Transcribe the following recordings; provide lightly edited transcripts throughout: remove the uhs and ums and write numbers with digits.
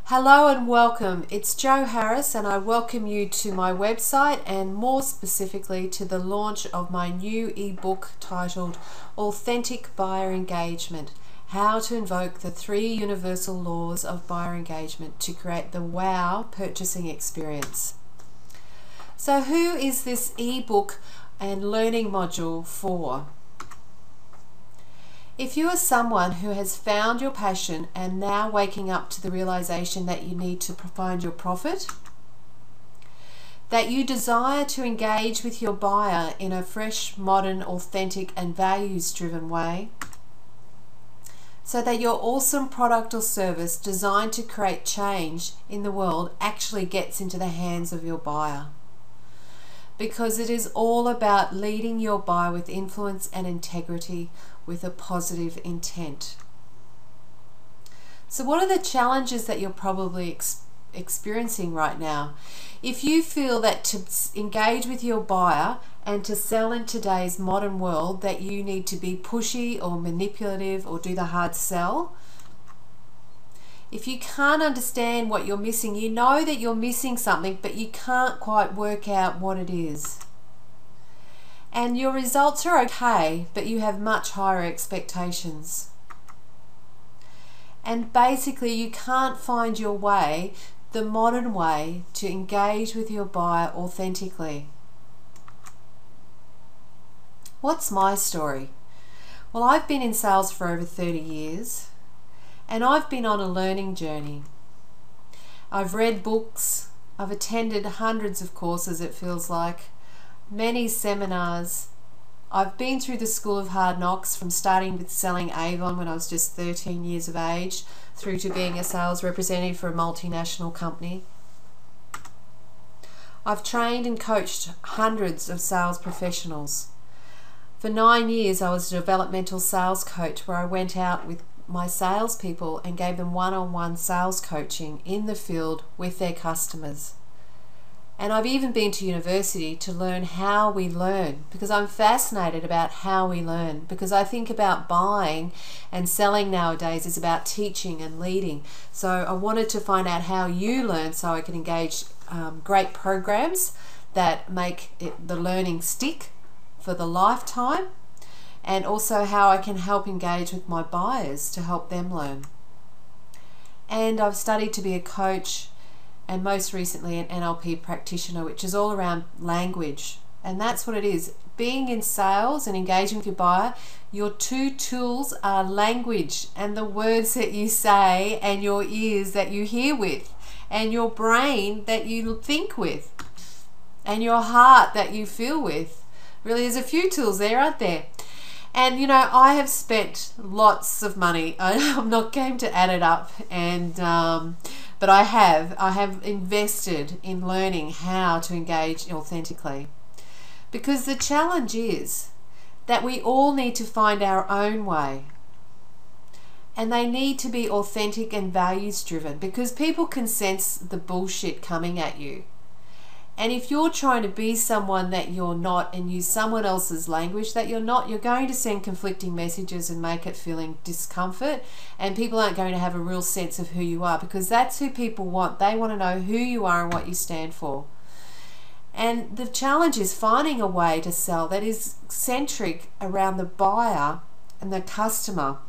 Hello and welcome. It's Jo Harris and I welcome you to my website and more specifically to the launch of my new ebook titled Authentic Buyer Engagement: How to Invoke the 3 Universal Laws of Buyer Engagement to Create the Wow Purchasing Experience. So who is this ebook and learning module for? If you are someone who has found your passion and now waking up to the realization that you need to find your profit, that you desire to engage with your buyer in a fresh, modern, authentic and values-driven way, so that your awesome product or service designed to create change in the world actually gets into the hands of your buyer. Because it is all about leading your buyer with influence and integrity, with a positive intent. So what are the challenges that you're probably experiencing right now? If you feel that to engage with your buyer and to sell in today's modern world that you need to be pushy or manipulative or do the hard sell, if you can't understand what you're missing, you know that you're missing something but you can't quite work out what it is. And your results are okay, but you have much higher expectations. And basically you can't find your way, the modern way, to engage with your buyer authentically. What's my story? Well, I've been in sales for over 30 years and I've been on a learning journey. I've read books, I've attended hundreds of courses, it feels like, many seminars. I've been through the school of hard knocks, from starting with selling Avon when I was just 13 years of age through to being a sales representative for a multinational company. I've trained and coached hundreds of sales professionals. For 9 years I was a developmental sales coach, where I went out with my salespeople and gave them one-on-one sales coaching in the field with their customers. And I've even been to university to learn how we learn, because I'm fascinated about how we learn, because I think about buying and selling nowadays is about teaching and leading. So I wanted to find out how you learn so I can engage great programs that make the learning stick for the lifetime, and also how I can help engage with my buyers to help them learn. And I've studied to be a coach, and most recently an NLP practitioner, which is all around language. And that's what it is. Being in sales and engaging with your buyer, your 2 tools are language and the words that you say, and your ears that you hear with, and your brain that you think with, and your heart that you feel with. Really, there's a few tools there, aren't there? And you know, I have spent lots of money. I'm not going to add it up, and but I have invested in learning how to engage authentically. Because the challenge is that we all need to find our own way. And they need to be authentic and values driven, because people can sense the bullshit coming at you. And if you're trying to be someone that you're not and use someone else's language that you're not, you're going to send conflicting messages and make it feeling discomfort, and people aren't going to have a real sense of who you are, because that's who people want. They want to know who you are and what you stand for. And the challenge is finding a way to sell that is centric around the buyer and the customer.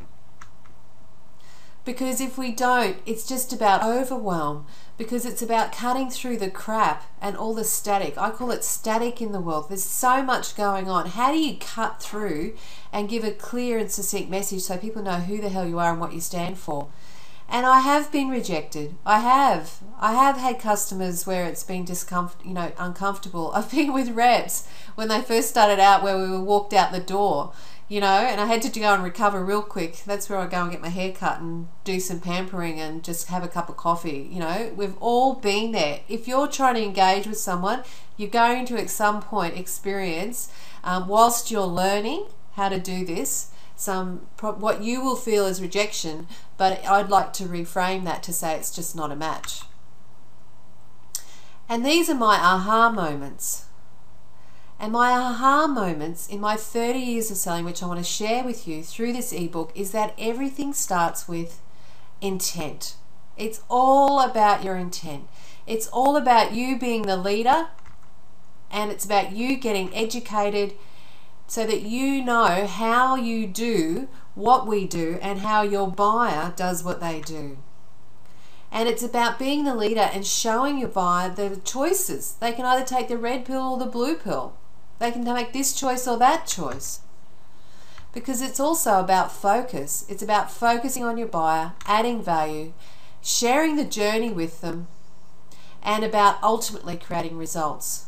Because if we don't, it's just about overwhelm, because it's about cutting through the crap and all the static. I call it static in the world. There's so much going on. How do you cut through and give a clear and succinct message so people know who the hell you are and what you stand for? And I have been rejected. I have had customers where it's been uncomfortable. I've been with reps when they first started out, where we were walked out the door, and I had to go and recover real quick. That's where I go and get my hair cut and do some pampering and just have a cup of coffee. We've all been there. If you're trying to engage with someone, you're going to at some point experience, whilst you're learning how to do this, what you will feel is rejection, but I'd like to reframe that to say it's just not a match. And these are my aha moments. And my aha moments in my 30 years of selling, which I want to share with you through this ebook, is that everything starts with intent. It's all about your intent. It's all about you being the leader, and it's about you getting educated so that you know how you do what we do and how your buyer does what they do. And it's about being the leader and showing your buyer the choices. They can either take the red pill or the blue pill. They can make this choice or that choice. Because it's also about focus. It's about focusing on your buyer, adding value, sharing the journey with them, and about ultimately creating results.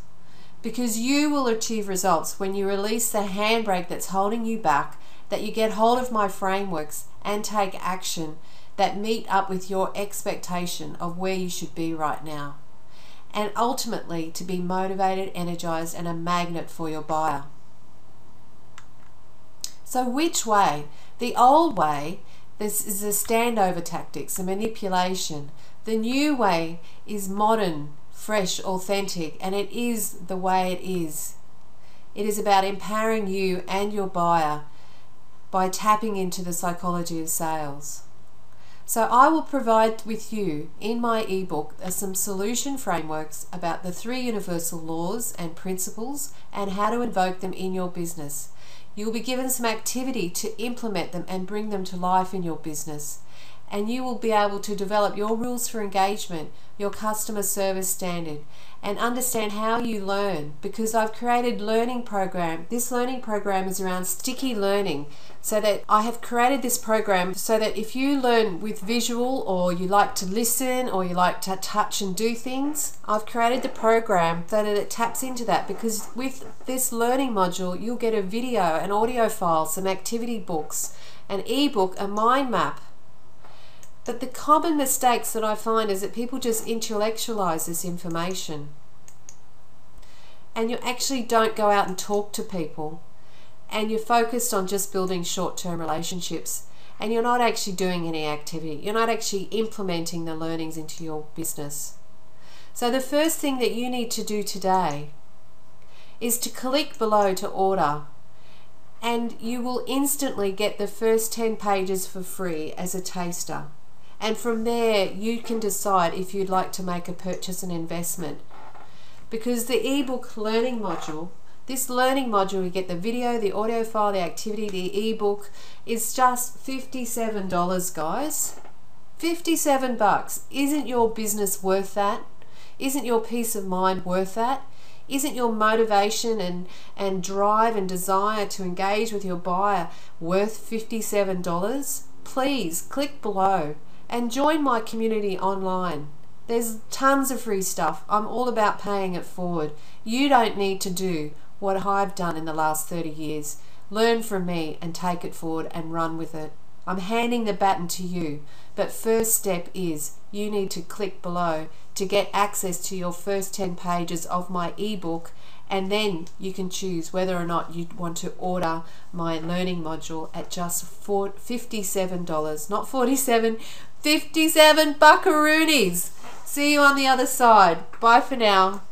Because you will achieve results when you release the handbrake that's holding you back, that you get hold of my frameworks and take action that meet up with your expectation of where you should be right now. And ultimately to be motivated, energized, and a magnet for your buyer. So which way? The old way, this is the standover tactics, the manipulation. The new way is modern, fresh, authentic, and it is the way it is. It is about empowering you and your buyer by tapping into the psychology of sales. So I will provide with you in my ebook some solution frameworks about the 3 universal laws and principles and how to invoke them in your business. You'll be given some activity to implement them and bring them to life in your business. And you will be able to develop your rules for engagement, your customer service standard, and understand how you learn, because I've created learning program. This learning program is around sticky learning, so that I have created this program so that if you learn with visual, or you like to listen, or you like to touch and do things, I've created the program so that it taps into that, because with this learning module you'll get a video, an audio file, some activity books, an ebook, a mind map. But the common mistakes that I find is that people just intellectualize this information, and you actually don't go out and talk to people, and you're focused on just building short-term relationships, and you're not actually doing any activity. You're not actually implementing the learnings into your business. So the first thing that you need to do today is to click below to order, and you will instantly get the first 10 pages for free as a taster. And from there you can decide if you'd like to make a purchase and investment. Because the ebook learning module, this learning module, you get the video, the audio file, the activity, the ebook, is just $57, guys. 57 bucks. Isn't your business worth that? Isn't your peace of mind worth that? Isn't your motivation and drive and desire to engage with your buyer worth $57? Please click below and join my community online. There's tons of free stuff. I'm all about paying it forward. You don't need to do what I've done in the last 30 years. Learn from me and take it forward and run with it. I'm handing the baton to you, but first step is you need to click below to get access to your first 10 pages of my ebook, and then you can choose whether or not you want to order my learning module at just $57, not 47, 57 buckaroonies. See you on the other side. Bye for now.